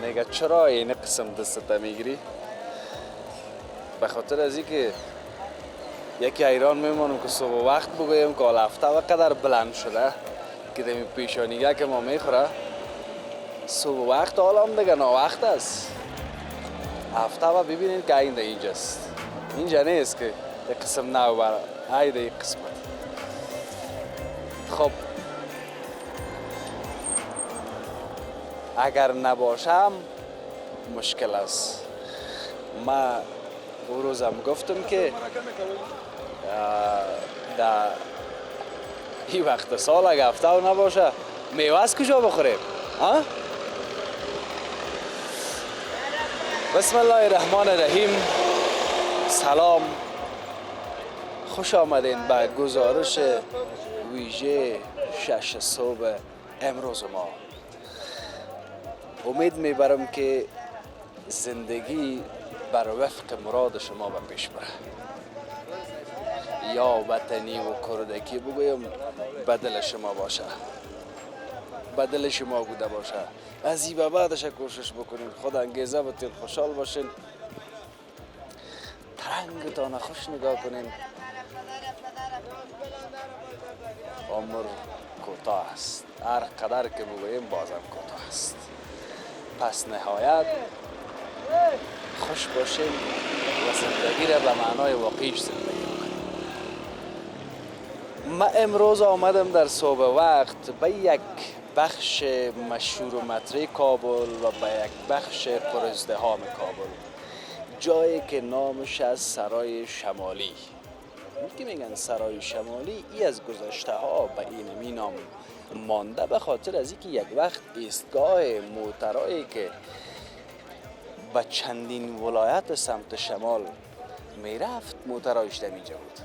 میگه چرا این قسم دستت میگیری؟ به خاطر از اینکه یکی حیران میمونم که صبح وقت بگویم که حال هفته و قدر بلند شده که دمی پیشانیگه که ما میخوره صبح وقت حالا هم دیگه ناوقت است. هفته و ببینید که این اینجاست، اینجا نیست که یک قسم نو برای هایده یک قسمت. خب اگر نباشم مشکل است. ما او روزم گفتم که در این وقت سال اگه هفته و نباشه میوه از کجا بخوریم؟ بسم الله الرحمن الرحیم. سلام، خوش آمدین به گزارش ویژه 6 صبح امروز ما. امید میبرم که زندگی بر وفق مراد شما به پیش بره، یا وطنی و کردکی بگویم بدل شما باشه، بدل شما بوده باشه. از این به بعدش کوشش بکنین، خود انگیزه بتین، خوشحال باشین، ترنگتان خوش نگاه کنین. عمر کوتاه است، هر قدر که بگوییم بازم کوتاه است. پس نهایت خوش باشین و زندگی را به معنای واقعیش زندگی بکنین. من امروز آمدم در صبح وقت به یک بخش مشهور و مطرح کابل و به یک بخش پرازدحام کابل، جایی که نامش از سرای شمالی که میگن سرای شمالی. ای از گذشته ها به این نام مانده به خاطر از اینکه یک وقت ایستگاه موترایی که به چندین ولایت سمت شمال میرفت موترایش در اینجا بود.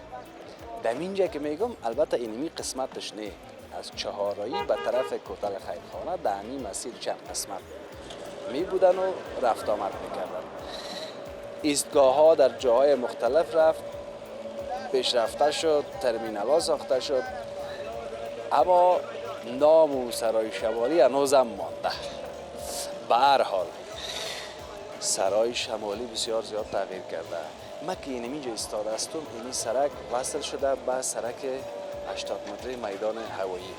در اینجا که میگم البته اینمی قسمتش نه، از چهاررایی به طرف کوتل خیرخانه در این مسیر چند قسمت می بودن و رفت آمد میکردن. ایستگاه ها در جاهای مختلف رفت، پیشرفته شد، ترمینال ها ساخته شد، اما نام سرای شمالی هنوزم مانده. به هر حال سرای شمالی بسیار زیاد تغییر کرده. من که اینجا ایستاده هستم، اینی سرک وصل شده به سرک 80 متری میدان هوایی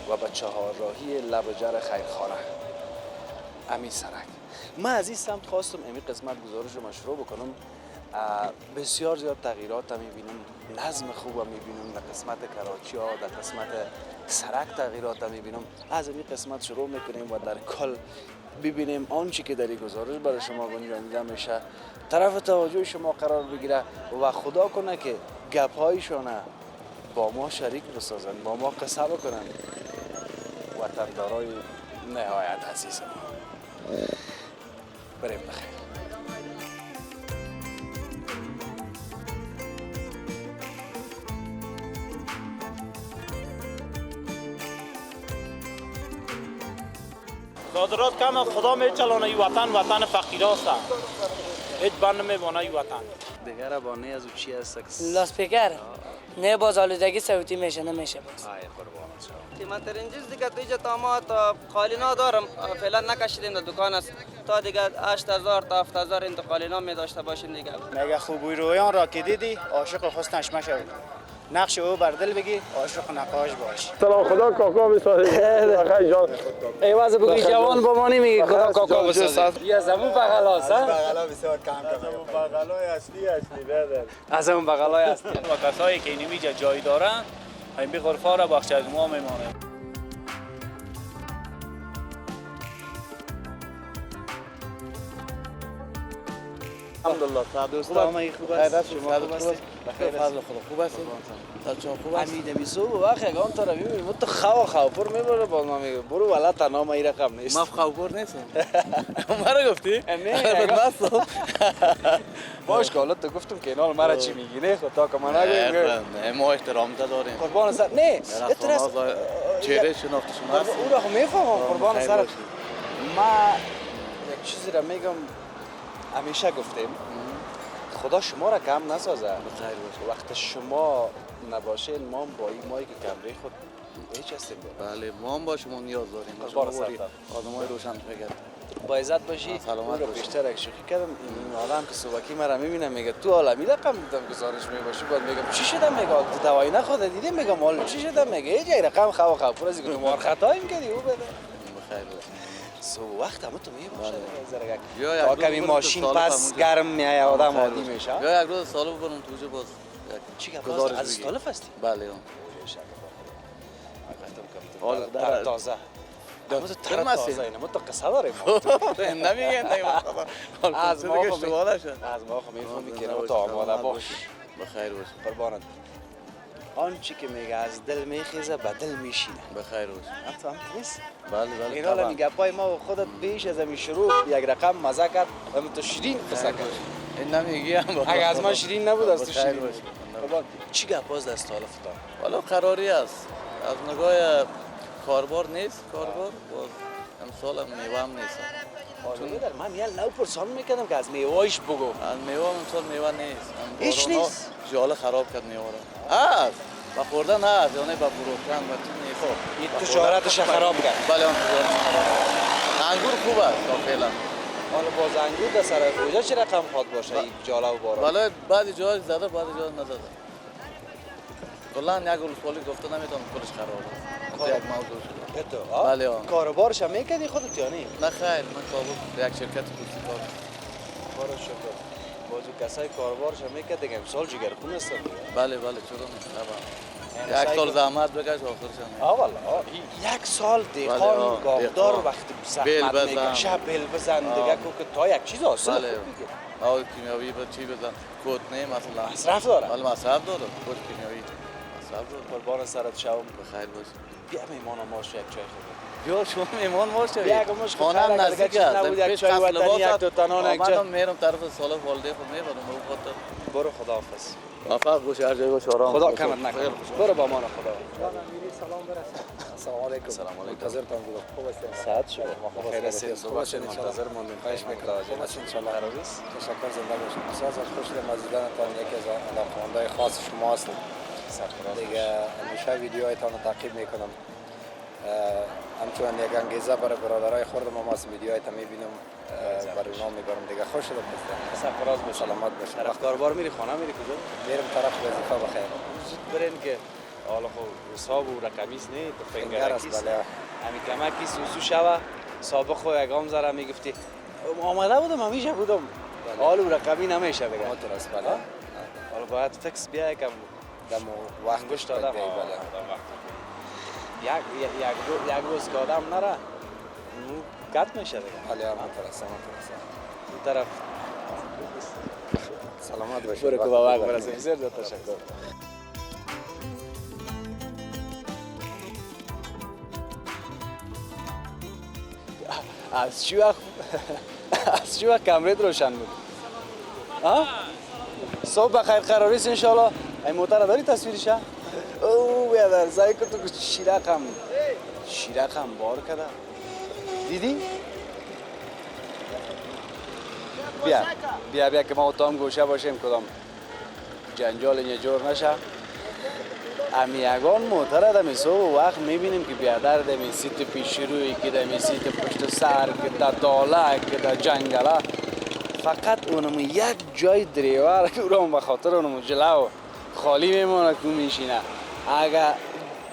و به چهارراهی لب جر خیرخانه. امی سرک من از این سمت خواستم امی قسمت گزارش رو مشروع بکنم. بسیار زیاد تغییرات هم میبینم، نظم خوب هم میبینم در قسمت کراچی ها، در قسمت سرک تغییرات هم میبینم. از این قسمت شروع میکنیم و در کل ببینیم آنچه که در این گزارش برای شما گنجانیده میشه طرف توجه شما قرار بگیره و خدا کنه که گپ هایشونه با ما شریک بسازن، با ما قصه بکنن. وطندارای نهایت عزیز ما، بریم بخیر. صادرات کم از خدا میچلانه. ای وطن فقیراست، هیچ بند نمیبانه. ای وطن دیگر بانه از او چی هست؟ لاسپیکر نه، باز آلودگی صوتی میشه، نمیشه باز. آی قربانت شما. قیمت‌ترین چیز دیگه تو اینجا تا قالینا دارم، فعلا نکشیدیم در دکان است، تا دیگه 8000 تا 7000 این قالینا می داشته باشین دیگه. مگه خوبی رویان را که دیدی عاشق حسنش مشو، نقش او بر دل بگی عاشق نقاش باش. سلام خدا کاکا بسازه. بخیر جان. ایواز بگوی جوان با ما نمیگی خدا کاکا بسازه. یا زمون بغلاست ها؟ بغلا بسیار کم کم. بغلای اصلی برادر. از اون بغلای اصلی. و کسایی که اینجا جای دارن این بی غرفا را بخش از ما میمانه. الحمدلله. دوستان ما خوب است. شما خوب هستید؟ بخیر فضل خدا خوب است. بچه‌ها خوب است. امید میسو وقت یگان تا روی میمون تو خوابور میبره باز ما میگه برو والا تنها ما این رقم نیست. ما خوابور نیستم. مرا گفتی؟ نه بس. باش که حالا تو گفتم که اینا مرا چی میگی نه خدا که من نگویم. ما احترام داریم. قربان سر نه اعتراض چهره شناخته شما هست. او را میفهمم قربان سر. ما یک چیزی را میگم، همیشه گفتیم خدا شما را کم نسازه. وقت شما نباشین ما با این مایی که کمره خود هیچ هستیم. بله ما هم با شما نیاز داریم. قربان سر آدمای روشن فکر. با عزت باشی. سلامت رو باشی. بیشتر یک شوخی کردم. این آدم که صبحی مرا میبینه میگه تو عالمی رقم دیدم گزارش میباشی، بعد میگم چی شده؟ میگه تو دوایی نخورده دیدی؟ میگم حالا چی شده؟ میگه یه جای رقم خوا پر از اینکه مار خطاییم کردی او بده. بخیر باش. صبح وقت هم تو میباشه زرگک. بیا تا یک کمی روز ماشین سال پس فهمونجا. گرم میای آدم عادی بخیر میشه. بیا یک روز سالو بکنم توجه باز. چی که گزارش از بگی. استالف هستی؟ بله. حالا در تازه. اما تو تر تازه اینه، ما تو قصه داریم. نمیگن از ما که اشتباه نشه. از ما خب میفهمی که تو آماده باش. بخیر باش. قربانت. آنچه که میگه از دل میخیزه به دل میشینه. بخیر باش. تو هم نیست؟ بله بله. این حالا میگه پای ما و خودت بیش از همین شروع یک رقم مزه کرد و تو شیرین قصه کرد. این نمیگیم. اگه از من شیرین نبود از تو بخیر شیرین. باش. قربان چی گپ باز از تالف تا؟ والا قراری است. از نگاه کاربار نیست کاربار باز امسال هم میوه هم نیست. چون در من یه نو پرسان میکردم که از میوهش بگو. از میوه امسال میوه نیست. هیچ نیست؟ جاله خراب کرد میوه رو. هست. با خوردن هست یعنی با فروختن و چیز نیست. این تجارتش خراب کرد. بله اون تجارتش خراب کرد. انگور خوب است تا فعلا. حالا باز انگور در سرای کجا چه رقم خواد باشه این جاله و باران؟ بله بعضی جای زده بعضی جای نزده. کلا یک ولسوالی گفته نمیتونم کلش خراب است. یک موضوع شده. تو؟ بله کاروبارش هم میکردی خودت یا نه؟ نه خیر من کابل یک شرکت کوچیک کار بارو شکر. بازو کسای کاروبارش هم میکرد دیگه امسال جگرخون هستن دیگه. بله بله چرا نه یک سال زحمت بکش آخرش هم والله یک سال دیخان گاودار وقتی زحمت میکشه بل بزن دیگه که تا یک چیز حاصل بله آب کیمیاوی به چی بزن کود نه مثلا مصرف داره. بله مصرف داره کود کیمیاوی مصرف داره. قربان سرت شوم بخیر باش. بیا میمانا ماش یک چای خورد. بیا شما میمان باشه. بیا که مش خانم نزدیک است. نبود یک چای وطنی یک دو تنان یک چای. من میرم طرف سال والده خود میبرم اون خاطر. برو خداحافظ. موفق باش هر جای باش آرام. خدا کمت نکنه. برو با مان خدا. امیری سلام برسه. السلام علیکم. سلام علیکم. منتظرتان بودم. خوب هستید؟ سعد شما. بخیر هستید. صبح شد منتظر موندیم. خواهش می‌کنم. خوب هستید ان شاء الله. قرار است. تشکر زنده باشید. بسیار خوش شدم از دیدنتان. یکی از علاقه‌مندای خاص شما هستم. دیگه همیشه ویدیوهایتان رو تعقیب میکنم. همچنان یک انگیزه برای برادرای خودم هم از ویدیوهایتان میبینم. برای نام میبرم دیگه خوش شدم. سرفراز باش. سلامت باشید. طرف کاربار میری خانه میری کجا؟ میرم طرف وظیفه بخیر. زود برین که حالا خب حساب و رقمیست نه تو فنگر است فنگرکیست. بله. همین کمکی سوسو شوه سابق خو یگام زره میگفتی آماده بودم همیشه بودم. حال و رقمی نمیشه دیگه. موتور است بله. حالا باید فکس بیا یکم دم وقت گوش دادم. بله. یک روز که آدم نره کت میشه دیگه. بله موتور است. اون طرف سلامت باشید. برو که با وقت برسیم. زیر تشکر. از چی وقت کمرت روشن بود؟ صبح بخیر قراریست انشالله. این موتر داری تصویرش؟ او بیادر زایی که تو شیرق هم بار کده دیدی؟ بیا که ما تا هم گوشه باشیم کدام جنجال اینجا جور نشه. امی یگان موتر دمی صبح وقت میبینیم که بیادر دمی سیت پیش روی که دمی سیت پشت سر که در داله که در جنگله فقط اونمو یک جای دریور که اونم بخاطر اونمو جلو خالی میمونه که میشینه. اگه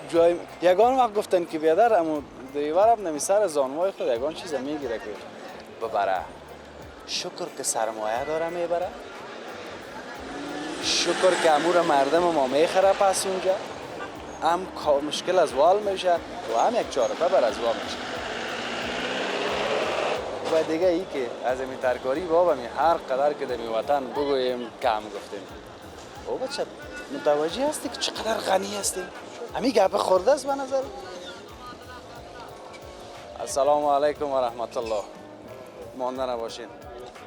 جای یگان وقت گفتن که بیادر امو دریور هم نمی سر زانوای خود یگان چیز میگیره که ببره. شکر که سرمایه داره میبره. شکر که امور مردم ما میخره پس اونجا. هم مشکل از وال میشه و هم یک چاره بر از وال میشه. و دیگه ای که از این ترکاری بابا می هر قدر که در وطن بگوییم کم گفتیم. او بچه متوجه هستی که چقدر غنی هستیم؟ همین گپ خورده است به نظر. السلام علیکم و رحمت الله. مانده نباشین.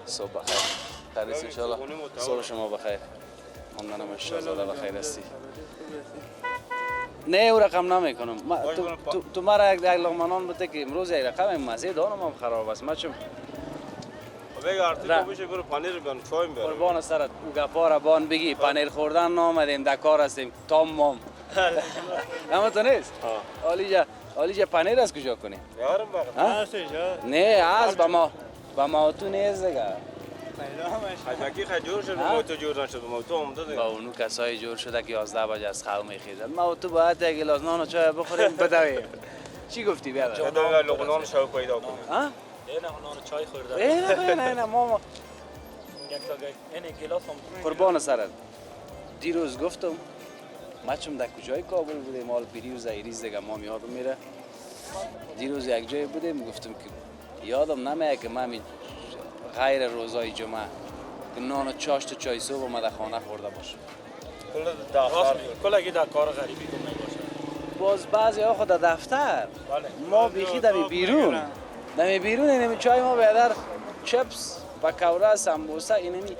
صبح بخیر. خیلیست انشاءالله. صبح شما بخیر. مانده نباشین. شازاده بخیر هستی. نه او رقم نمیکنم. تو مرا یک لغمانان بده که امروز یک رقم مزه دارم هم خراب است. چون بگه آرتیکو بشه برو پنیر بیان چای بیارم. قربان سرت او گپا را بان بگی پنیر خوردن نامدیم دکار هستیم تمام. اما تو نیست؟ حالی جا حالی جا پنیر از کجا کنیم؟ یارم بقید نه از با ما تو نیست دیگه. حجمکی خیلی جور شد ما تو جور نشد ما تو آمده دیگه. با اونو کسایی جور شده که 11 بجه از خواب میخیزن. ما تو باید یک گلاس نان و چای بخوریم بدویم. چی گفتی بیادر؟ جدا لقنان شو پیدا کنیم. ها؟ نه نان چای خورده. نه ما یک تا این گلاس هم قربان سرت. دیروز گفتم ما چون در کجای کابل بودیم مال پیری و زایریز دیگه ما یادم میره. دیروز یک جای بودیم گفتم که یادم نمیاد که من غیر روزای جمعه که نان و چاشت و چای صبح اومده خانه خورده باشم. کلگی در کار غریبی کنه باشه. باز بعضی ها خود دفتر ما بیخی دمی بیرون اینمی چای ما بیادر چپس و کوره سمبوسه اینمی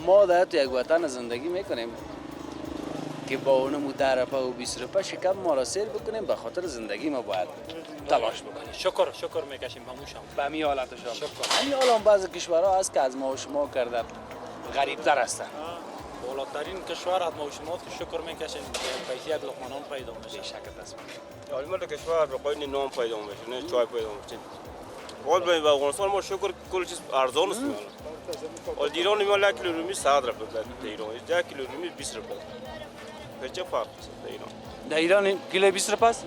ما در تو یک وطن زندگی میکنیم که با اونمو 10 روپه و 20 روپه شکم ما را سیر بکنیم به خاطر زندگی ما باید تلاش بکنیم. شکر میکشیم بموشم. به همین حالتش هم. همین حال هم بعضی کشورها هست که از ما و شما کرده غریبتر هستن. بالاترین کشور از ما و شما که شکر میکشیم که پیسی یک لقمه نان پیدا میشه. شکت است. حالی ما در کشور به قاید نام پیدا میشه نه چای پیدا میشه. ولی به افغانستان ما شکر کل چیز ارزان است. اور ایران ما 1 کیلو رومی 100 روپیه در ایران 1 کیلو رومی 20 روپیه. چه فرق است در ایران؟ در ایران کیلو 20 روپیه است؟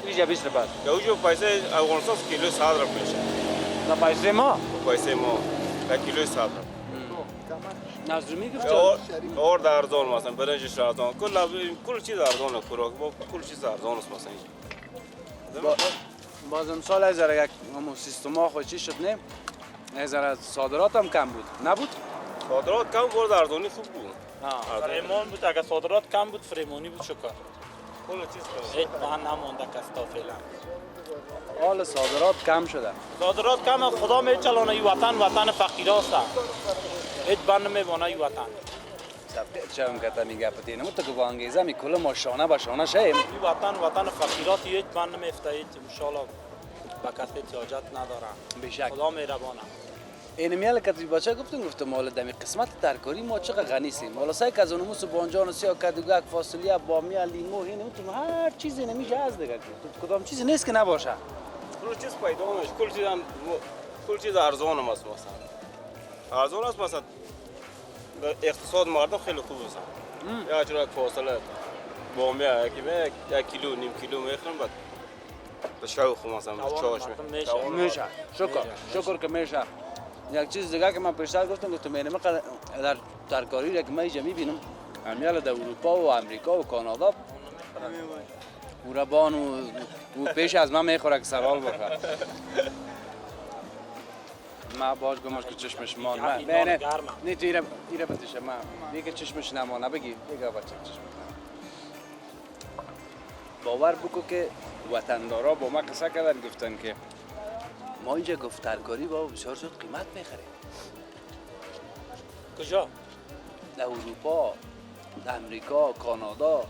اینجا 20 روپیه. یا اونجا پیسه افغانستان کیلو 100 روپیه میشه. نه پیسه ما 1 کیلو 100 روپیه. نازمی گفت اور در ارزان مثلا برنجش ارزان کل چیز ارزانه خوراک با کل چیز ارزان است مثلا باز امسال از یک همون سیستم ها خود چی شد نه از صادرات هم کم بود نبود صادرات کم بود ارزانی خوب بود فریمان بود اگر صادرات کم بود فریمانی بود شکر کل چیز هیچ ما نمونده کستا فعلا حال صادرات کم شده صادرات کم خدا میچلونه ای وطن فقیراست هیچ بند میبونه ای وطن چم کتا میگه پتی نمو تو که با انگیزه می کل ما شانه با شانه شیم ای وطن فقیرات هیچ بند میفته هیچ انشالله با کسی احتیاجات ندارن بشک خدا مهربانه این میال کتی بچه گفتم مال دمی قسمت ترکاری ما چقدر غنی سیم والا سای که از اونمو بانجان سیا کدوگک فاصله بامیه لیمو اینو تو هر چیزی نمیشه از دیگه کدام چیزی نیست که نباشه کل چیز پیدا میشه کل چیز ارزان است مثلا ارزان است مثلا اقتصاد مردم خیلی خوب است یا چرا فاصله بامیه که 1 کیلو نیم کیلو میخرن بعد به شوق مثلا چاش میشه شکر که میشه یک چیز دیگه که من پیشتر گفتم اینم در ترکاری که من اینجا میبینم همیال در اروپا و امریکا و کانادا مربان و پیش از من میخوره که سوال بخوره ما باش گماش که چشمش مان نه تو ایره بتیشه ما دیگه چشمش نمانه بگی دیگه بچه چشمش باور بکو که وطندارا با ما قصه کردن گفتن که ما اینجا گفت ترکاری با بسیار زود قیمت میخریم کجا؟ در اروپا در امریکا کانادا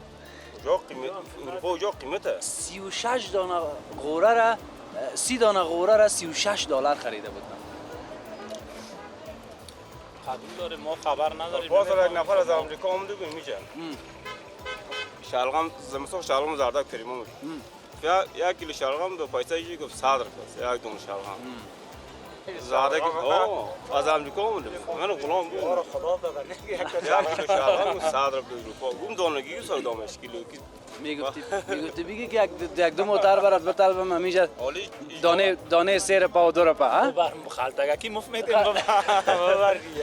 کجا قیمته 36 دانه غوره را 30 دانه غوره را $36 خریده بودن قبول داره ما خبر نداریم باز یک نفر از امریکا اومده بود میشه شلغم زمستون شلغم زردک کریمو بود 1 کیلو شلغم دو پیسه یکی گفت 100 روپیه یک دونه شلغم زردک از امریکا اومده من غلام بود خدا داده 1 کیلو شلغم 100 روپیه اروپا گم دانگی سودامش کیلو میگفتی بگی که یک دو موتر برات بطلبم همیشه دانه 3 روپیه و 2 روپیه ببر خالتگا کی مفت میدیم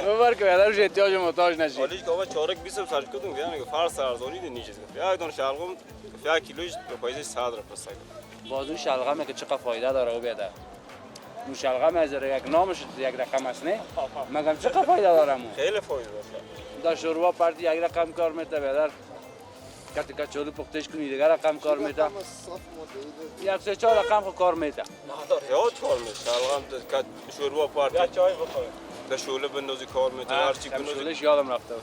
ببر که بعدش احتیاج محتاج نشی حالیش که چارک 20 سرچ کردم یعنی فرض ارزانی دی نیست یک دونه شلغم 1 کیلوش به پیسه 100 روپیه است بازو شلغمه که چقدر فایده داره او بیاد اون شلغم از یک نامش یک رقم است نه مگم چقدر فایده داره مو خیلی فایده داره در شوروا پارتی یک رقم کار میته بیادر کتی کچولو پختش کنی دیگر رقم کار میته یک سه چهار رقم کار میته زیاد کار میشه شلغم شوروا پارتی چای بخور در شوله بندازی کار میته هر چی کنی شولش یادم رفته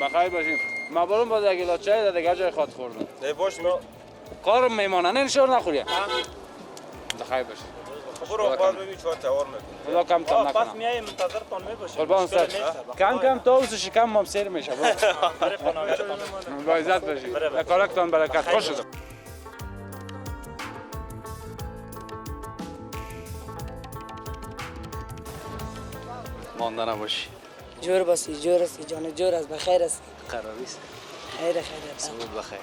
بخیر باشیم ما برام با یک گلاس چای دیگه جای خاط خوردم نه باش کارم میمانه نه نشور نخوری بخیر باشیم برو باز ببین چهار توار میکنه. خدا کم تان پس نکنم. میای منتظرتان میباشیم. قربان سر کم کم تا اوس شکم هم سیر میشه. برای خانواده‌تان. با عزت باشید. کارکتان برکت خوش شد. مانده نباشی. جور باسی، جور هستی، جان جور است، بخیر است. قراریست. خیر خیر. صبح بخیر.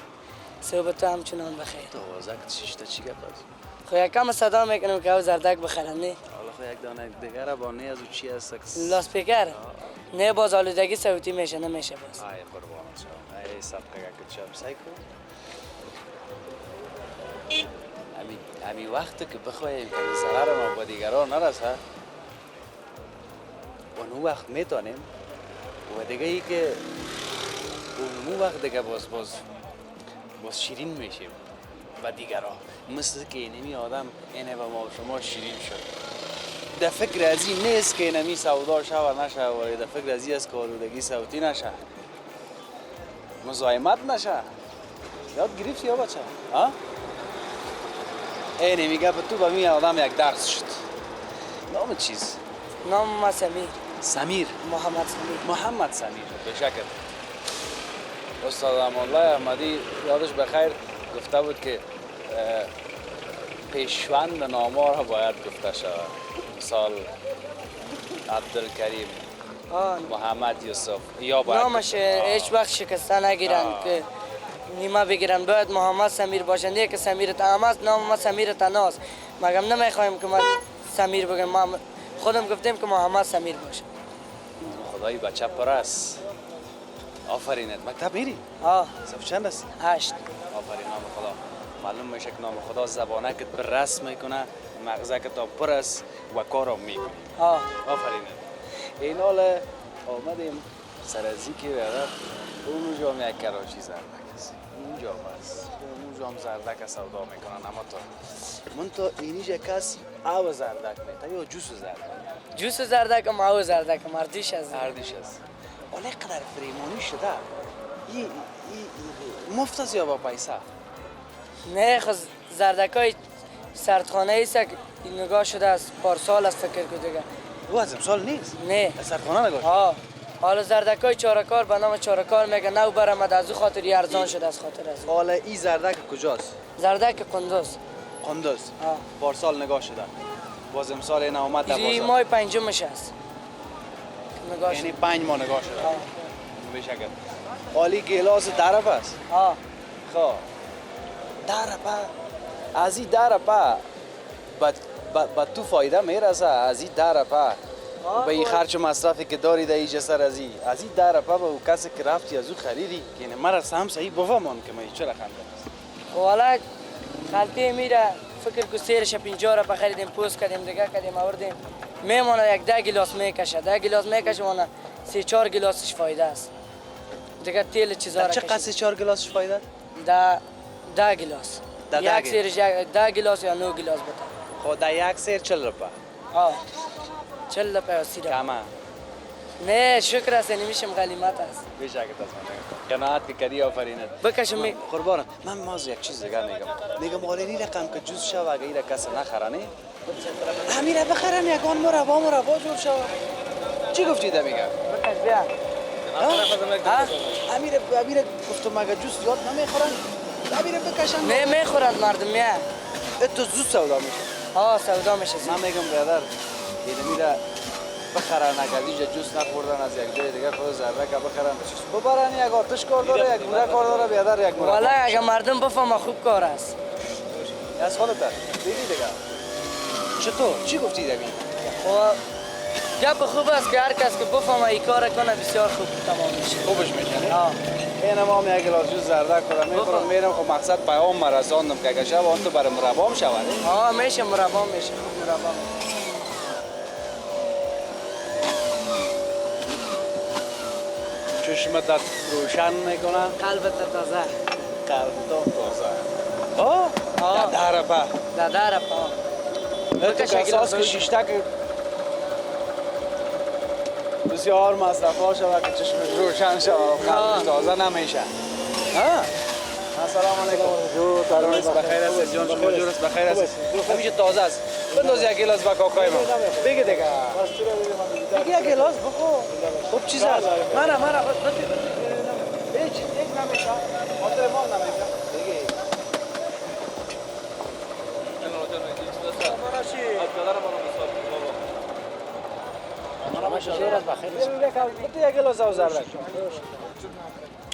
صبح تو همچنان بخیر. دوازده شیشتا چی گپ است؟ خو یکم صدا میکنم که او زردک بخرم نه. حالا خو یک دانه دیگر با نه از او چی است؟ لاسپیکر. نه باز آلودگی صوتی میشه نمیشه باز. آی قربان شما. ای صدقه که چپ سایکو. امی وقت که بخوایم که ضرر ما با دیگران نرسه اون وقت میتونیم و دیگه ای که اون وقت دیگه باز شیرین میشیم با دیگران مثل که اینمی آدم اینه با ما و شما شیرین شد در فکر ازی نیست که اینمی سودا شو نشه و در فکر ازی است که آلودگی صوتی نشه مزاحمت نشه یاد گرفتی یا بچه ها؟ اینه میگه به تو با می آدم یک درس شد نام چیز؟ نام ما سمیر. سمیر محمد سمیر. سمیر به شکل استاد امالله احمدی یادش بخیر گفته بود که پیشوند نامار باید گفته شود مثال عبدالکریم محمد یوسف یا باید نامش هیچ وقت شکسته نگیرن که نیمه بگیرن باید محمد سمیر باشن نه که سمیر تمام است نام ما سمیر تناست مگم نمیخوایم که ما سمیر بگم ما خودم گفتیم که محمد سمیر باشه خدای بچه پرست آفرینت مکتب میری؟ صف چند است؟ 8 آفرین نام خدا معلوم میشه که نام خدا زبانه که پر رسم میکنه مغزه که تا پر است و کارم میکنه آفرینت این حال آمدیم سرازی که بیادر اونجا هم یک کراچی زردک است اونجا بس اونجا هم زردک سودا میکنن اما تو من تو اینیش کس آو زردک میتا یا جوس زردک جوس زردک هم آو زردک هم اردیش است ولی قدر فریمانی شده مفت است یا با پیسه نه خود زردک های سردخانه ایست که نگاه شده است پارسال است فکر که دیگه او از امسال نیست؟ نه سردخانه نگاه شده؟ حالا زردک های چارکار به نام چارکار میگه نو برمد از او خاطر ارزان شده از خاطر از حالا این زردک کجاست؟ زردک قندوز پارسال نگاه شده باز امسال این آمد در این ماه پنجمش است یعنی 5 ماه نگاه شده به شکل حالی گلاس درب است خب دربه از این دربه با تو فایده میرسه از این دربه به این خرچ مصرفی که داری در ایجا سر از این دربه به او کسی که رفتی از او خریدی که من رسه هم صحیح بفهمان که من چرا خنده است والا خلطه میره فکر که سیرش 50 را بخریدیم پوست کردیم دیگه کردیم آوردیم میمونه یک 10 گلاس میکشه 10 گلاس میکشه مونه 3-4 گلاسش فایده است دیگه تیل چیزا را چه قصد 4 گلاسش فایده؟ 10 گلاس یک سیرش 10 گلاس یا 9 گلاس بتا خب در یک سیر 40 روپه 40 روپه و 30 روپه کمه نه شکر است نمیشم غلیمت است بیشک است قناعت که کردی آفرینت بکشم قربانم من مازو یک چیز دیگه میگم این رقم که جوز شو اگه این کس نخرانه همین بخرن یکان مربا جور شو چی گفتی ده میگم بکش بیا امیر گفتم مگه جوز یاد نمیخورن امیر بکشن نه میخورن مردم نه تو زود سودا میشه سودا میشه من میگم برادر این میره بخرن اگر اینجا جوس نخوردن از یک جای دیگه خود ذره که بخرن ببرن یک آتش کار داره یک گوره کار داره بیادر یک مربا والا اگه مردم بفهمه خوب کار است از خودت دیدی دیگه چطور چی گفتی دیگه گپ خوب است که هر کس که بفهمه این کار کنه بسیار خوب تمام میشه خوبش میشه این ما هم یک گلاس جوس زرده خورم میخورم میرم خب مقصد پیام مرساندم که اگه شب آن تو برای مربا هم شود میشه مربا میشه مربا چشمت روشن میکنه قلبت تازه در تو کساس که شیشتک بسیار مصرف ها شود که چشمت روشن شود قلبت تازه نمیشه السلام علیکم جور بخیر است جان شما جور است بخیر است همیشه تازه است بنداز یک گلاس با کاکای ما بگی دیگه بگی یک گلاس بخو خوب چیز هست من هیچ یک نمیشه خاطر ما نمیشه بگی یک گلاس او زرد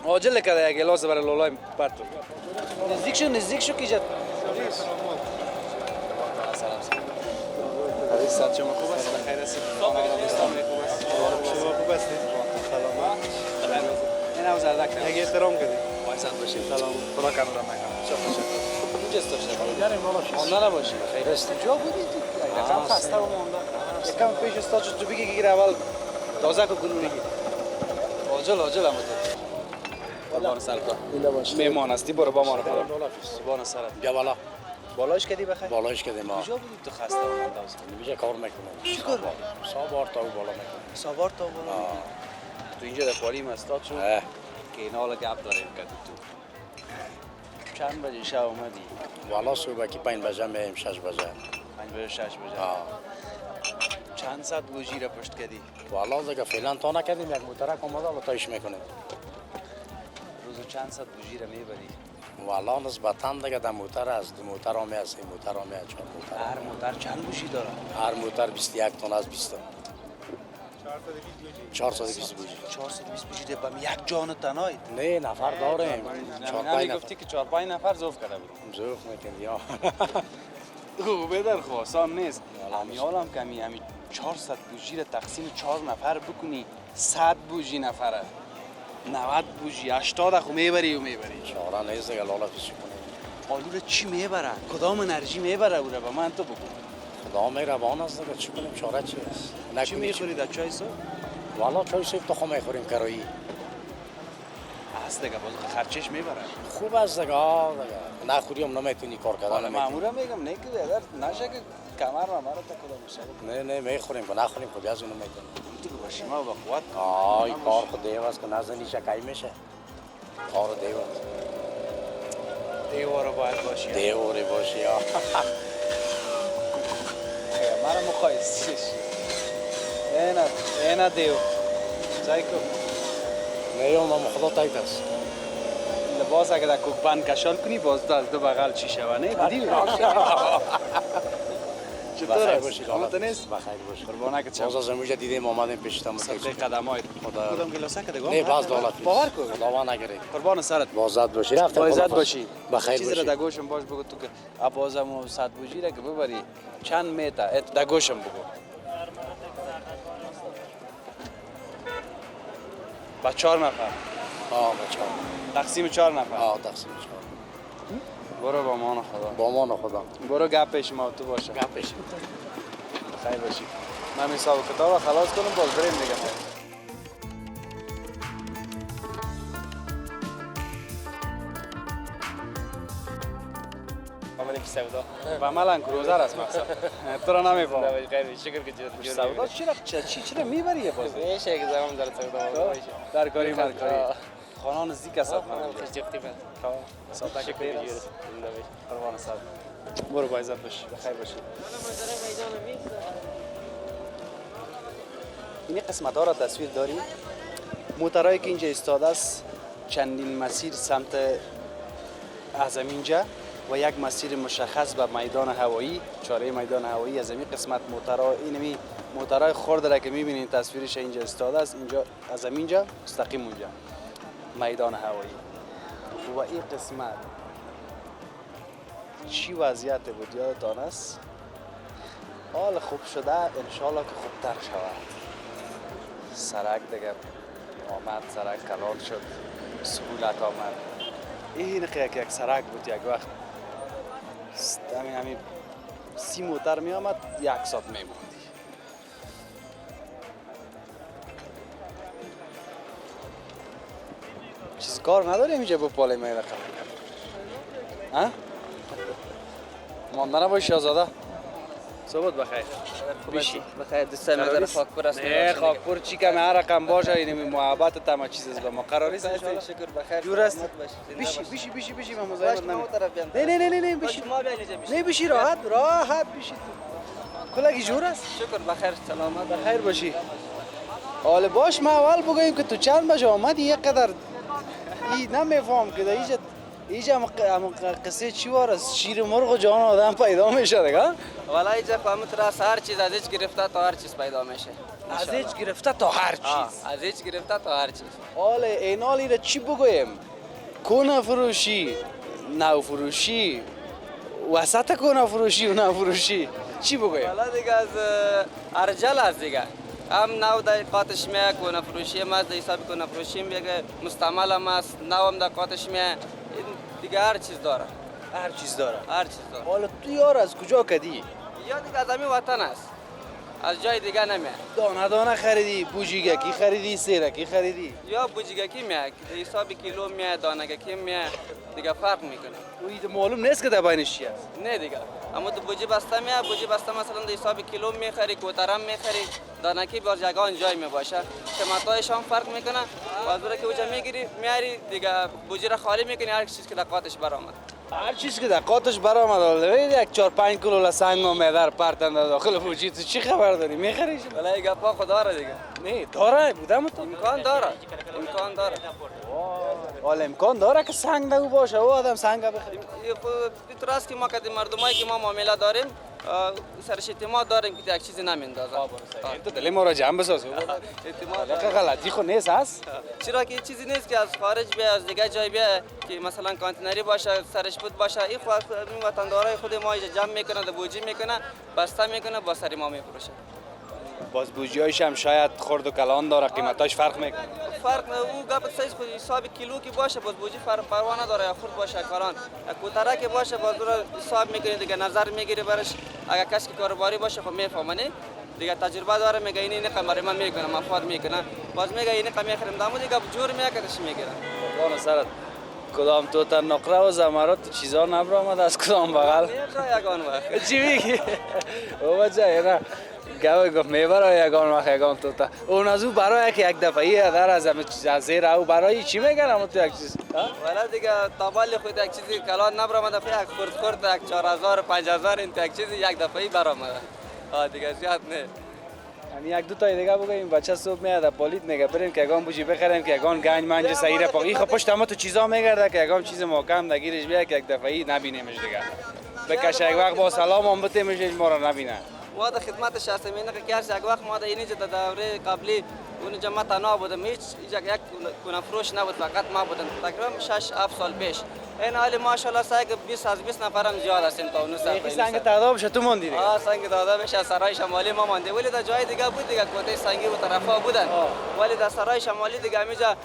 عاجل کرده یک گلاس برای لولای پرتو نزدیک شو کیجت حفیظ صد شما خوب است بخیر هستید سلام شما خوب هستید سلام این او زرد کرد اگه احترام کردید وایساد باشید سلام خدا کنه را میکنم اینجا است داشته مانده نباشید بخیر هستید جا بودید یکم خسته و مانده یکم پیش استاد شد تو بگی که اول تازه که گلو بگی عاجل هم قربان سرکار میمان هستی برو با ما رو خدا قربان سرت بیا بالا بالایش کردی بخیر بالایش کردیم ما کجا بودی تو خسته و مانده است اینجا کار میکنم چی کار سوار تا بالا میکنم سوار تا بالا تو اینجا در پالیم استاد شد که اینا حالا گپ داریم که تو چند بجه شب اومدی والا صبح کی 5 بجه میم 6 بجه 5 بجه 6 بجه چند ساعت بوجی را پشت کردی والا دیگه فعلا تا نکردیم یک موترک اومده حالا تایش میکنیم روز چند ساعت بوجی را میبری والا نسبتا دیگه در موتر است دو موتر هم هست سه موتر هم هست 4 موتر هر موتر چند بوجی داره هر موتر 21 تن از 20 420 بوجی 420 بوجی ده بم یک جان تنهایی نه نفر داریم 4 5 گفتی که 4 5 نفر زوف کرده برو زوف میکنی یا خوبه در آسان نیست همیالم کمی 400 بوجی را تقسیم 4 نفر بکنی 100 بوجی نفره 90 بوجی 80 خو میبری چاره نیست دیگه لالا پیش کنیم آلو را چی میبره کدام انرژی میبره او را به من تو بگو خدا میربان است دیگه چی کنیم چاره چی است چی میخوری در چای صبح والا چای صبح تو خو میخوریم کرایی هست دیگه باز خرچش میبره خوب است دیگه نخوری هم نمیتونی کار کردن معمولا میگم نه که اگر نشه که کمر ما رو تا کدام میشه نه میخوریم که نخوریم که بیازو نمیتونیم تو باشی ما با قوت آی کار خود دیو است که نزنی شکای میشه کار دیو دیوار باید باشی دیواری باشی یا مرا مقایسش اینا دیو زایکو نیوم ما خدا تایت است لباس اگه در کوکبند کشال کنی باز دو بغل چی شوه نه بدی چطور است؟ خامت نیست؟ بخیر باشی قربانه که چم باز از امروز دیدیم آمدیم پیشتم صدقه قدمایت خدا کدام گلاسه که نه باز دولت باور کن خدا نگیره قربان سرت بازات باشی رفتم بازات باشی بخیر چیزی باشی را دگوشم باش بگو تو که ابازم و صد بوجی را که ببری چند میتا دگوشم بگو با 4 نفر با 4 تقسیم 4 نفر تقسیم 4 برو با مان خدا برو گپ پیش ما تو باشه گپ پیش خیر باشی من حساب کتاب خلاص کنم باز بریم دیگه و ملن کروزر است مقصد تو را نمیفهم شکر که سودا چرا میبری باز میشه که زمان در سودا در کاری خانه نزدیک است خوشجفتی من ساعت که خیر است قربان صاحب برو با عزت باش بخیر باشی این قسمت ها را تصویر داری موترایی که اینجا ایستاده است چندین مسیر سمت از اینجا و یک مسیر مشخص به میدان هوایی چاره میدان هوایی از این قسمت موترها اینمی موترهای خرد را که میبینید تصویرش اینجا ایستاده است اینجا از اینجا مستقیم اونجا میدان هوایی و این قسمت چی وضعیت بود یادتان است حال خوب شده انشالله که خوبتر شود سرک دیگه آمد سرک کلان شد سهولت آمد این که یک سرک بود یک وقت همین 30 موتر می آمد 1 ساعت می موندی چیز کار نداریم اینجا با پاله می رقم ها؟ مانده نباشی آزاده صبحت بخیر بیشی بخیر دوستان مدار خاکپور است نه خاکپور چی که هر رقم باشه این محبت تمام چیز است به ما قرار است شکر بخیر جور است بیشی من مزاحمت نمی نه بیشی نه بیشی راحت بیشی تو کلگی جور است؟ شکر بخیر سلامت. بخیر باشی. حالا باش ما اول بگویم که تو چند بجه آمدی یک قدر نمیفهم که اینجا قصه چی وار از شیر مرغ و جان آدم پیدا میشه دیگه؟ والا اینجا فهمت راست هر چیز از هیچ گرفته تا هر چیز پیدا میشه. از هیچ گرفته تا هر چیز. از هیچ گرفته تا هر چیز. حالا این حالی را چی بگویم؟ کنه فروشی، نو فروشی، وسط کنه فروشی و نو فروشی چی بگویم؟ والا دیگه از ارجل است دیگه. هم نو در قاتش میه کنه فروشی هم از حساب کنه فروشی میگه مستعمل هم است، نو هم در قاتش میه دیگه هر چیز داره. هر چیز داره. هر چیز داره. حالا تو یار از کجا کدی؟ یا دیگه از همین وطن است. از جای دیگه نمیه. دانه دانه خریدی، بوجیگکی خریدی، سیرکی خریدی؟ یا بوجیگکی میه که حساب کیلو میه، دانگکی میه دیگه فرق میکنه. اوی معلوم نیست که در بینش چی است. نه دیگه. اما تو بوجی بسته میه، بوجی بسته مثلا در حساب کیلو میخری، کوترم میخری، دانکی باز جگان جای میباشه. قیمتایش هم فرق میکنه. بازوره که اوجا میگیری میاری دیگه بوجی را خالی میکنی هر چیز که دقاتش برآمد. هر چیز که دقاتش برآمد یک 4-5 کیلو سنگ و میدر پرتن داخل بوجی تو چی خبر داری میخریش؟ ولی گپا خدا را دیگه. نه داره بودم تو امکان داره. امکان داره. حالا امکان داره که سنگ نگو باشه و آدم سنگ بخریم. تو راست که ما که مردمایی که ما معامله داریم سرش اعتماد داریم که یک چیزی نمیندازه. تو دل ما را جمع بساز. اعتماد غلطی خود نیست هست؟ چرا که چیزی نیست که از خارج بیا از دیگه جای بیا که مثلا کانتینری باشه سرش بود باشه این خود وطندارای خود ما جمع میکنه و بوجی میکنه بسته میکنه با سری ما میفروشه. باز بوجیایش هم شاید خرد و کلان داره قیمتاش فرق میکنه. فرق او گپ سایز خود حساب کیلو که باشه باز بوجی فرق پروا نداره یا خرد باشه کلان کوتره که باشه باز رو حساب میکنه دیگه نظر میگیری برش اگر کسی که کاروباری باشه خب میفهمه دیگه تجربه داره میگه این قمر من میکنه مفاد میکنه باز میگه این قمر خرم دامو دیگه جور میکردش میگیره. قربان سرت کدام تو تا نقره و زمرات چیزا نبرآمد از کدام بغل؟ یگان وقت. چی میگی؟ او بچه نه گفت میبره یگان وقت یگان تو تا اون از او برای که یک دفعه در از همه چیز از زیر او برای چی میگن اما تو یک چیز؟ والا دیگه تابال خود یک چیزی کلان نبرآمد دفعه یک خورد 4000 5000 این یک چیزی یک دفعه برآمد. دیگه زیاد نه. یعنی یک دو تا دیگه بگیم بچه صبح میاد پالیت میگه بریم که یگان بوجی بخریم که یگان گنج منج سایر پاکی خب پشت ما تو چیزا میگرده که یگان چیز محکم نگیرش بیا که یک دفعه نبینیمش دیگه. بکشه یک وقت با سلام هم بتیمش ما را نبینه. ما در خدمتش هستیم اینه که کارش یک وقت ما در اینجا در دوره قبلی اون جماعت تنها بودم هیچ یک کنه فروش نبود فقط ما بودم تقریبا 6-7 سال پیش این حالی ماشاءالله سعی که 20 از 20 نفرم زیاد هستیم تا اون سال سنگ تعداد بشه تو موندی دیگه سنگ تعداد بشه سرای شمالی ما مونده ولی در جای دیگه بود دیگه کوته سنگی و طرفا بودن ولی در سرای شمالی دیگه همینجا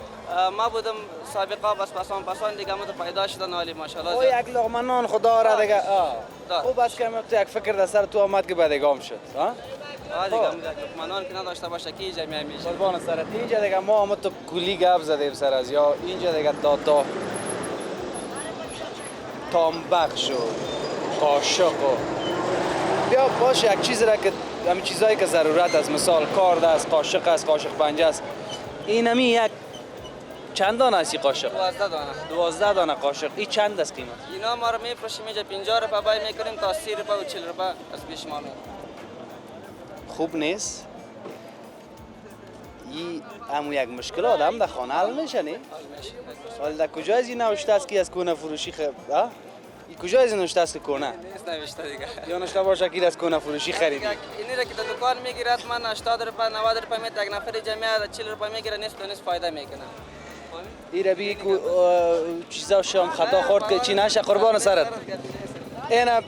ما بودم سابقه بس پسان دیگه ما تو پیدا شدن حالی ماشاءالله یک لقمه نان خدا را دیگه خوب است که تو یک فکر در سر تو آمد که بدگام شد دیگه منان که نداشته باشه کی جمعی میشه قربان سرت اینجا دیگه ما هم تو کلی گپ زدیم سر از یا اینجا دیگه تا تامبخش و قاشق و بیا باشه یک چیز را که همین چیزایی که ضرورت است مثال کارد است قاشق است قاشق پنجه است این همی یک چند دانه است این قاشق 12 دانه قاشق این چند است قیمت اینا ما رو میفروشیم اینجا 50 روپیه بای میکنیم تا 30 روپیه و 40 روپیه از پیش ما خوب نیست این همون یک مشکل آدم در خانه حل میشه نه حالا در کجا از این نوشته است که از کنه فروشی این کجا از این نوشته است که کنه نیست نوشته دیگه یا نوشته باشه که از کنه فروشی خریدی اینی را که در دکان میگیره حتما 80 روپیه 90 روپیه میت یک نفر جمعه 40 روپیه میگیره نیست و نیست فایده میکنه این را بگی که چیزا شام خطا خورد که چی نشه قربان سرت اینا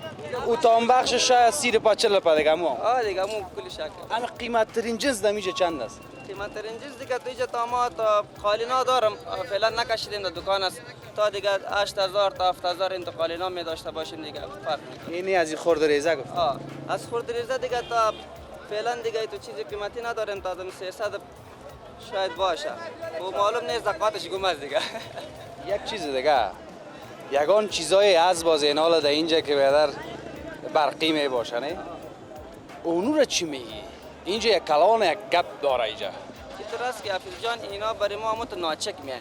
او تامبخش شاید 30 روپیه 40 روپیه دیگه مو دیگه مو کلی شکل اما قیمت ترین جنس دمیجه چند است قیمت ترین جنس دیگه تو اینجا تا قالینا دارم فعلا نکشیدیم در دکان است تا دیگه 8000 تا 7000 این قالینا می داشته باشیم دیگه فرق میکنه اینی از این خرد ریزه گفت از خرد ریزه دیگه تا فعلا دیگه تو چیزی قیمتی نداریم تا 300 شاید باشه و معلوم نیست زکاتش گم است دیگه یک چیز دیگه یگان چیزای از باز اینال در اینجا که بیادر برقی می باشه نه اونو را چی میگی؟ اینجا یک کلان یک گپ داره اینجا اینطور است که حفیظ جان اینا برای ما همون ناچک میه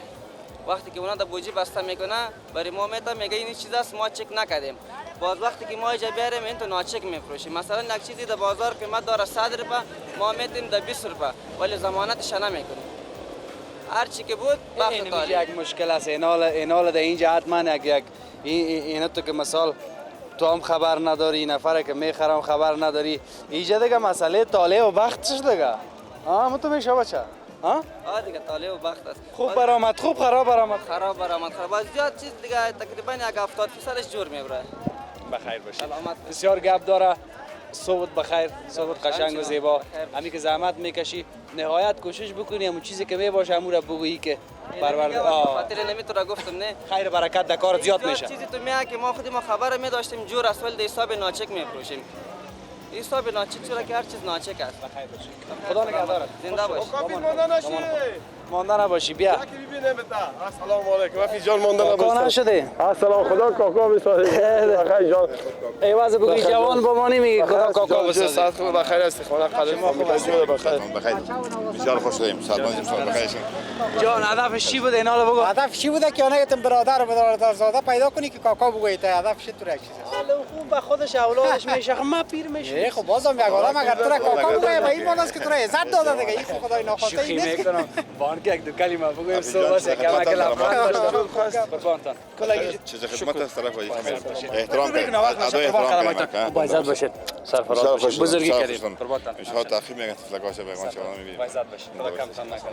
وقتی که اونا در بوجی بسته میکنه برای ما میگه این چیز است ما چک نکردیم. باز وقتی که ما اینجا بیاریم این تو ناچک میفروشیم. مثلا یک چیزی در بازار قیمت داره 100 روپیه ما میتیم در 20 روپیه ولی ضمانتش نمیکنیم. هر چی که بود این یک مشکل است. اینال در اینجا حتما یک اینا تو که مثال تو هم خبر نداری، نفره که میخرم خبر نداری، اینجا دیگه مسئله طالع و وقتش دیگه. تو میشه بچه دیگه طالع و وقت است. خوب برآمد، خوب خراب برآمد. خراب باز زیاد چیز دیگه تقریبا یک 70% جور میبره. بخیر باشی. بسیار گپ داره. صبح بخیر، صبح قشنگ و زیبا. همین که زحمت میکشی نهایت کوشش بکنی همون چیزی که میباشه همون رو بگویی که پرورده. خاطر نمیتونه گفتم نه. خیر برکت در کار زیاد میشه. چیزی تو میگه که ما خودی ما خبر میداشتیم جور است ولی حساب ناچک میفروشیم. حساب ناچک چرا که هر چیز ناچک است. بخیر باشی. خدا نگهدارت. زنده باش. مانده نباشی بیا. السلام علیکم. حفیظ جان مانده کاکا نشده. السلام خدا کاکا بسازید. بخیر جان. ایواز بگوی جوان با ما نمیگی خدا کاکا بسازید. ساعت خوب بخیر است. خدا قدم ما خوب است. بخیر. بسیار خوش شدیم. سلام بخیر. جان هدفش چی بود اینا رو بگو. هدف چی بوده که اونایتون برادر زاده پیدا کنی که کاکا بگویی تا هدفش تو چیزه. حالا خوب به خودش اولادش میشه. ما پیر میشه. خب بازم یک آدم اگر تو را کاکا بگویه به این معناست که تو را عزت داده دیگه. این خدای ناخواسته این نیست. بان که یک دو کلمه بگویم صبح یک کلمه لبخند داشته قربانتان. چه خدمت از طرف احترام کنید. ادای احترام کنید. با عزت باشید. سرفراز باشید. بزرگی کردید. قربانتان. ان شاء الله تاخیر میگن فلکاشه به ما شما میبینید. با عزت باشید. خدا کمتان نکنه.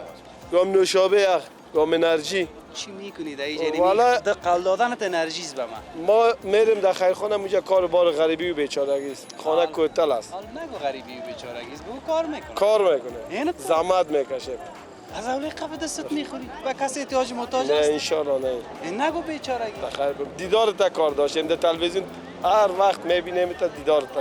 گام نوشابه گام انرژی. چی میکنید اینجا؟ د قل دادنت انرژیز به من. ما میریم در خیرخانه اونجا کار بار غریبی و بیچارگی است. خانه کوتل است. حال نگو غریبی و بیچارگی است. بگو کار میکنه. کار میکنه. زحمت میکشه. از اولی قبل دستت میخوری و کسی احتیاج محتاج نه است؟ انشالله نه. نگو بیچارگی. بخیر دیدار تا کار داشتیم در تلویزیون هر وقت میبینیم تا دیدار تا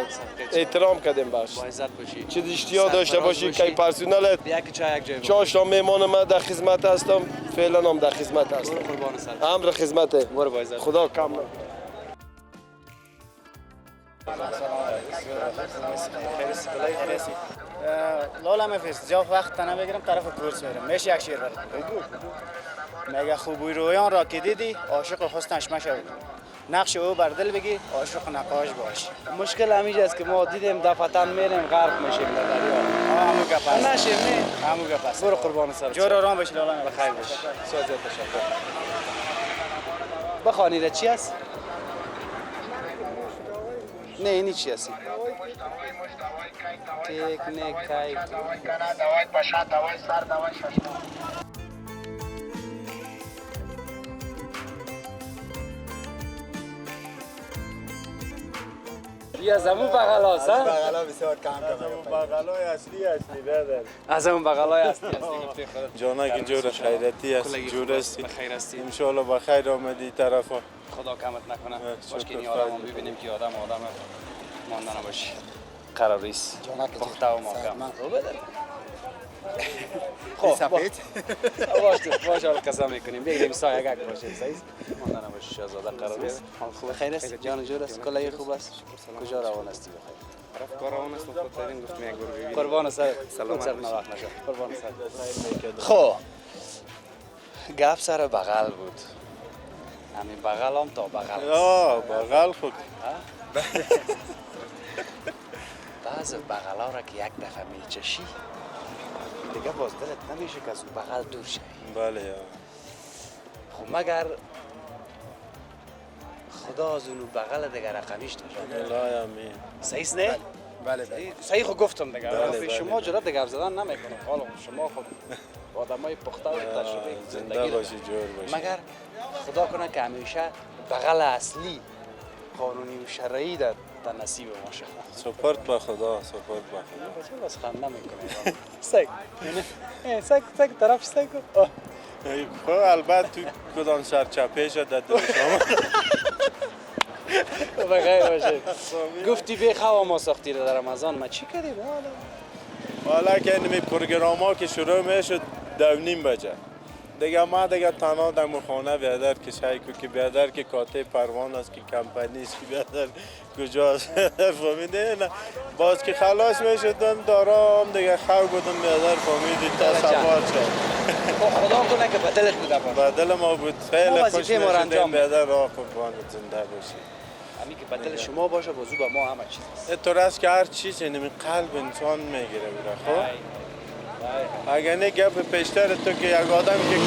احترام کردیم باش. با عزت باشی. چه اشتیا داشته باشی که پرسونل یک چای یک جای. چاش میمان من در خدمت هستم فعلا هم در خدمت هستم. قربان سر. امر خدمته. برو با عزت. خدا کم نکنه. لالا مفیس جا وقت تنها بگیرم طرف کورس میرم میشه یک شیر برد میگه خوبی رویان را که دیدی عاشق حسنش مشو نقش او بر دل بگی عاشق نقاش باش. مشکل همینجا است که ما دیدیم دفتن میریم غرق میشیم در دریا. همو گپ است. نشیم نه همو گپ است. برو قربان سر. جور آرام باشی لالا بخیر باش. زیاد تشکر. بخوانید چی است؟ نه اینی چی هستی؟ تکنیک کای دوای پاشا دوای سر دوای شش. یا زمون بغلاست ها؟ بغلا بسیار کم بغلای اصلی نداره. از اون بغلای اصلی جانا که جور خیرتی است جور است. بخیر هستی. ان شاء الله بخیر آمدی طرفا. خدا کمت نکنه. باش که این آدمو ببینیم که آدم مانده نباشی. قراریست. پخته و محکم. خب سفید باشه قسم میکنیم بگیم سایه گک باشه سایز مانده نباشی شاهزاده قراریست. حال خوب خیر است جان جور است کلای خوب است کجا روان هستی بخیر طرف کارون است خود ترین گفتم یک گروه قربان سر سلام سر نوخت نشه قربان سر. خب گپ سر بغل بود همین بغل هم تا بغل است. بغل خود بعض بغلا را که یک دفعه میچشی دیگه باز دلت نمیشه که از اون بغل دور شی. بله. خب مگر خدا از اون بغل دیگه رقمیش داشت. الله امین. صحیح نه؟ بله صحیح خب گفتم دیگه. بله شما جرأت دیگه حرف زدن نمیکنه. حالا شما خب آدمای پخته و تجربه زندگی باشی جور باشی. مگر خدا کنه که همیشه بغل اصلی قانونی و شرعی در نصیب ما شه. سپورت به خدا سپورت به خدا. بچه بس خنده میکنه. سگ سگ طرف سگ. خب البته تو کدام سر چپه شد در دل شما. بخیر باشه. گفتی به خوا ما ساختی در رمضان ما چی کردیم حالا که این پروگرام ها که شروع میشد 2:30 بجه دیگه ما دیگه تنها در خانه بیادر که شایکو که بیادر که کاته پروان است که کمپانی است که بیادر کجاست فهمیده نه باز که خلاص میشدن دارم دیگه خو بودم بیادر فهمیدی تا سوار شد خدا کنه که بدلت بوده بدل ما بود خیلی خوش میشدیم بیادر راه قربانت زنده باشی همین که بدل شما باشه بازو با ما همه چیز است تو راست که هر چیز این قلب انسان میگیره بوده خب اگر نه گپ پیشتر تو که یک آدم که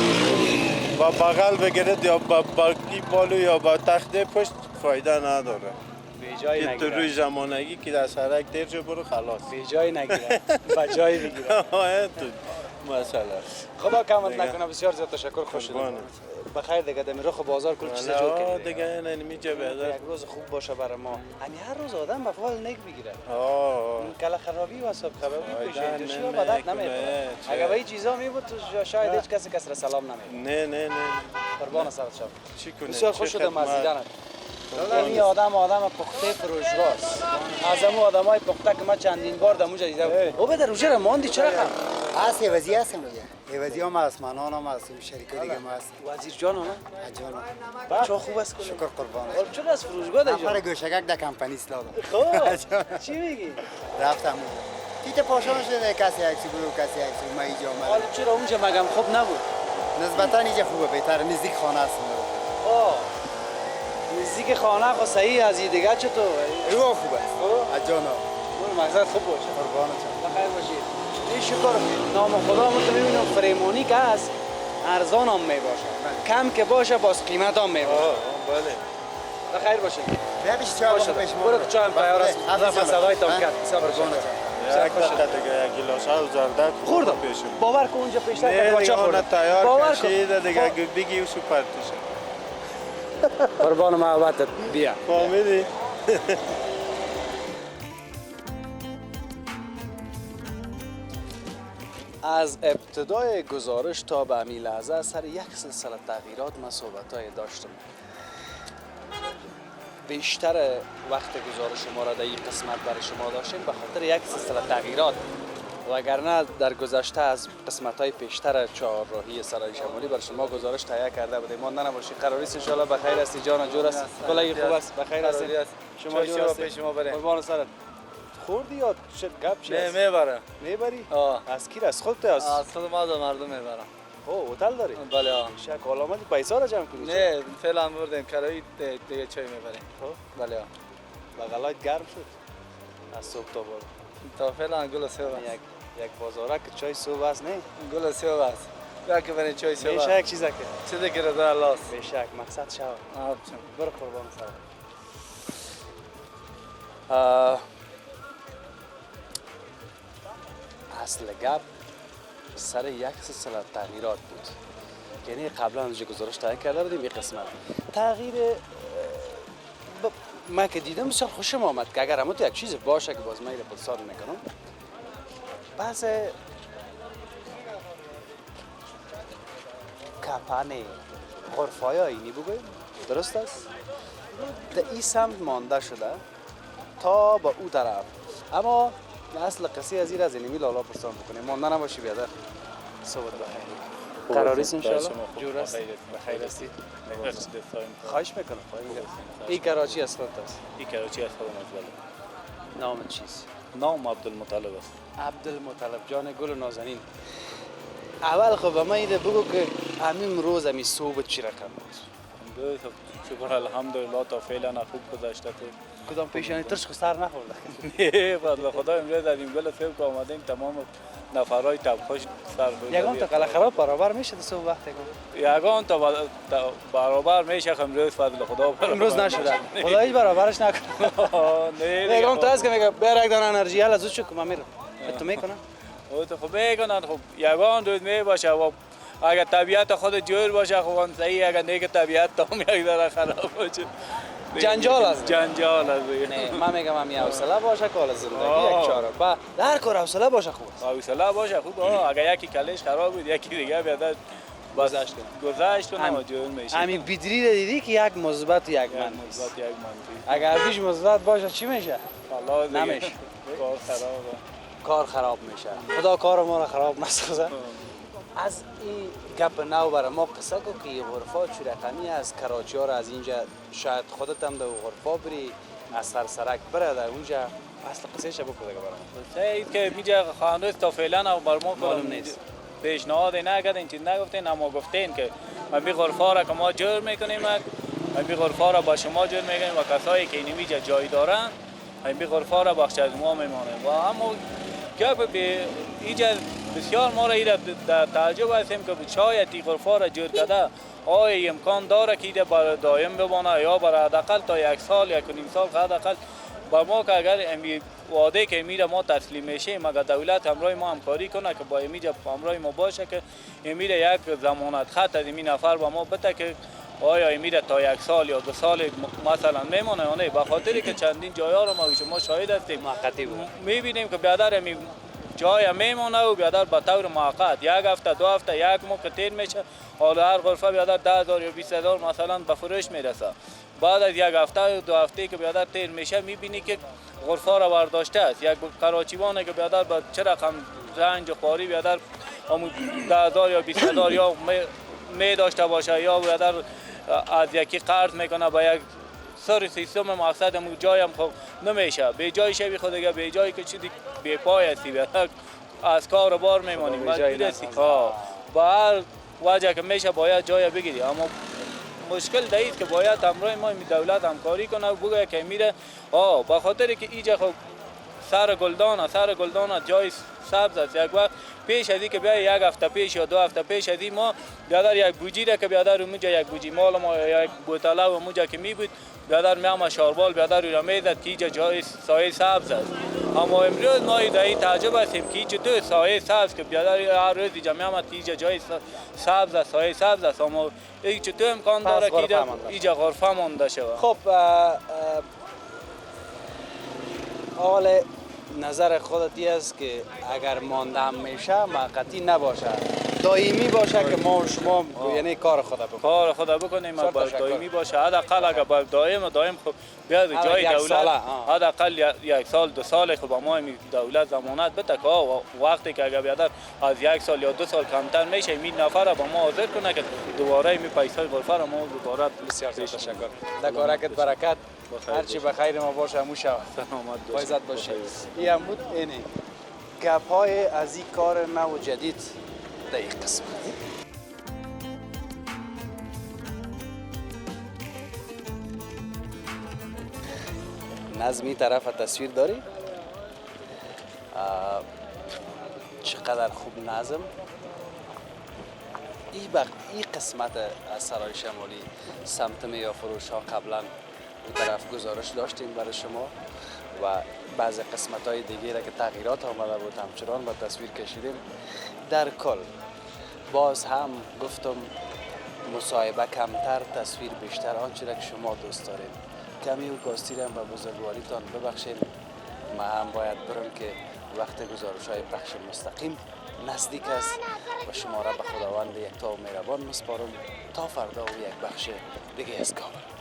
با بغل بگیرد یا با بالو یا با تخته پشت فایده نداره که تو روی زمانگی که در سرک دیر جو برو خلاص به جای نگیره با جای بگیره تو مسئله خدا کمت نکنه بسیار زیاد تشکر خوش شدم بخیر دیگه دمی رخ بازار کل چیزا جو کنید دیگه نه میجه بیادر یک روز خوب باشه برای ما همین هر روز آدم به فال نک بگیره این کلا خرابی و حساب خرابی پیش و بدت نمیکنه اگه به این چیزا می بود شاید هیچ کسی کس را سلام نمیکنه نه قربان سرت شم چی کنه بسیار خوش شدم از دیدنت این آدم پخته فروشگاست از همون آدمای پخته که ما چندین بار دموجا دیدم او به روزه را ماندی چرا خم هست عوضی هستیم دیگه عوضی هم هست منان هم هست شریک دیگه هم هست وزیر جان هم جان چه خوب است شکر قربان چرا از فروشگاه دیگه نفر گوشگک در کمپانی اسلام خب چی میگی رفتم تیت پاشان شده کسی عکسی بود و کسی عکسی ما اینجا اومد حالا چرا اونجا مگم خوب نبود نسبتا اینجا خوبه بهتر نزدیک خانه است نزدیک خانه خو صحیح از این دیگه چطور رو خوب است از جانا مقصد خوب باشه قربانت بخیر باشید این شکر نام خدا رو میبینم فریمونی که هست ارزان هم میباشه کم که باشه باز قیمت هم میباشه بله بخیر باشید ببیش چای بخور پیش برو که چایم تیار است رفت صدای تام کرد یک دقیقه دیگه یک گلاس ها و زردک خوردم باور کن اونجا پیشتر که بچه خوردم تیار کشید دیگه بگی و سوپر تشه قربان محبتت بیا فهمیدی از ابتدای گزارش تا به همین لحظه سر یک سلسله تغییرات ما صحبت‌های داشتم بیشتر وقت گزارش ما را در این قسمت برای شما داشتیم به خاطر یک سلسله تغییرات وگرنه در گذشته از قسمت‌های پیشتر چهارراهی سرای شمالی برای شما گزارش تهیه کرده بودیم ما نباشید قراری است ان شاء الله بخیر هستی جان جور است کلای خوب است بخیر هستی شما جور است شما بریم قربان سرت خوردی یا گپ چی است میبرم میبری آه از کی از خودت از خود ما مردم میبرم او هتل داری بله آه شک علامتی پیسا را جمع کنی نه فعلا بردیم کرایی دیگه چای میبریم بله آه بغلات گرم شد از صبح تا بالا تا فعلا گل سیب است یک بازارک چای صبح است نه گل سیب است یا که برای چای سیب میشه یک چیزا که چیزی که رضا الله است بشک مقصد شو برو قربان سر اصل گپ سر یک سلسله تغییرات بود یعنی قبلا از گزارش تهیه کرده بودیم این قسمت تغییر من که دیدم بسیار خوشم آمد که اگر همون تو یک چیز باشه که باز من این پلسار نکنم بعض کپانه غرفای آینی بگویم درست است در این سمت مانده شده تا به او طرف اما اصل قصه از این از اینمی لالا پرسان بکنیم مانده نباشی بیادر صحبت بخیر قراری است انشاءالله جور است بخیر هستی خواهش میکنم این کراچی از خودت است این کراچی از خودم است بله نام چیست نام عبدالمطلب است عبدالمطلب جان گل نازنین اول خب من ایده بگو که همین روز همی صبح چی رقم بود شکر الحمدلله تا فعلا خوب گذشته کدام پیشانی ترش خسر نخورده نه فضل خدا امروز در این گل سیب که آمدیم تمام نفرهای تبخوش سر بود یگان تا قلعه خراب برابر میشه صبح وقت یگان تا برابر میشه امروز فضل خدا امروز نشده خدا هیچ برابرش نکنه نه یگان تا هست که میگه بر یک دانه انرژی حالا زود شو که من میرم تو میکنم او تو خب میکنن خب یگان دوست میباشه و اگر طبیعت خود جور باشه خب صحیح اگر نه که طبیعت تا یک ذره خراب باشه جنجال است جنجال است نه من میگم همین حوصله باشه که حالا زندگی یک چاره با هر کار حوصله باشه خوب است حوصله باشه خوب اگر یکی کلش خراب بود یکی دیگه بیاد گذشت کنه جور میشه همین بیدری دیدی که یک مثبت یک منفی اگر بیش مثبت باشه چی میشه نمیشه کار خراب کار خراب میشه خدا کار ما رو خراب نسازه از این گپ نو برای ما قصه کو که غرفا چه رقمی است کراچی ها را از اینجا شاید خودت هم در غرفا بری از سرسرک بره در اونجا اصل قصه شبو کده برام قصه که میجا خانوس تا فعلا بر ما معلوم نیست پیشنهاد نکردین چیز نگفتین اما گفتین که می غرفا را که ما جور میکنیم می غرفا را با شما جور میکنیم و کسایی که اینجا جای دارن می غرفا را بخش از ما میمونه و اما گپ به اینجا بسیار ما را در تعجب هستیم که شاید این غرفا را جور کرده آیا امکان داره که برای دائم بمانه یا برای حداقل تا یک سال یک نیم سال حداقل با ما که اگر امی وعده که امیره ما تسلیم میشه مگر دولت همراه ما همکاری کنه که با امیره همراه ما باشه که امیره یک ضمانت خط از این نفر با ما بده که آیا امیره تا یک سال یا 2 سال مثلا میمونه یا نه. به خاطری که چندین جایا رو ما شما شاهد هستیم میبینیم که بیادر امی جای میمونه و بیادر به طور موقت 1 هفته 2 هفته 1 ماه که تیر میشه حالا هر غرفه بیادر 10,000 یا 20,000 مثلا به فروش میرسه. بعد از 1 هفته 2 هفته که بیادر تیر میشه میبینی که غرفه را برداشته است. یک کراچیوانه که بیادر با چه رقم رنج و خواری بیادر 10,000 یا 20,000 یا می داشته باشه یا بیادر از یکی قرض میکنه با یک سر سیستم مقصد هم جایم خب نمیشه به جای شبی خود دیگه به جایی که چیزی به پای هستی بیادر از کار و بار میمانی مجبور هستی با هر وجه که میشه باید جای بگیری اما مشکل دهید که باید همراه ما دولت همکاری کنه و بگه که میره با خاطری که اینجا خب سر گلدان جای سبز است. یک وقت پیش از این که بیا 1 هفته پیش یا 2 هفته پیش از این ما بیادر یک بوجی را که بیادر اونجا یک بوجی مال ما یا یک بوتله و اونجا که می بود بیادر میام شاربال بیادر رو میزد که اینجا جای سایه سبز است. اما امروز ما در این تعجب هستیم که چطور سایه سبز که بیادر هر روز اینجا میامد که اینجا جای سبز است سایه سبز است اما این چطور امکان داره که اینجا غرفه مانده شود. خب حال نظر خودتی است که اگر مانده میشه موقتی نباشه دائمی باشه که ما و شما یعنی کار خود بکنیم دائمی باشه حداقل اگر با دائم خب بیاد جای دولت حداقل 1 سال 2 سال خب ما دولت ضمانت بده که وقتی که اگر بیاد از 1 سال یا 2 سال کمتر میشه این نفر با ما حاضر کنه که دوباره می پیسه غرفه را ما دوباره. بسیار تشکر در کارکت برکت هرچی بخیر ما باشه همون شود سلامت باشید باشه. این هم بود اینه گپ های از این کار نو و جدید در این قسمت. نظمی طرف تصویر داری؟ چقدر خوب نظم. این قسمت از سرای شمالی سمت میوه فروش ها قبلا اون طرف گزارش داشتیم برای شما و بعضی قسمت های دیگه را که تغییرات آمده بود همچنان با تصویر کشیدیم. در کل باز هم گفتم مصاحبه کمتر تصویر بیشتر آنچه را که شما دوست دارید. کمی و کاستی را به بزرگواریتان ببخشید. ما هم باید برم که وقت گزارش های پخش مستقیم نزدیک است و شما را به خداوند یکتا و مهربان میسپارم تا فردا و یک بخش دیگه از کابل.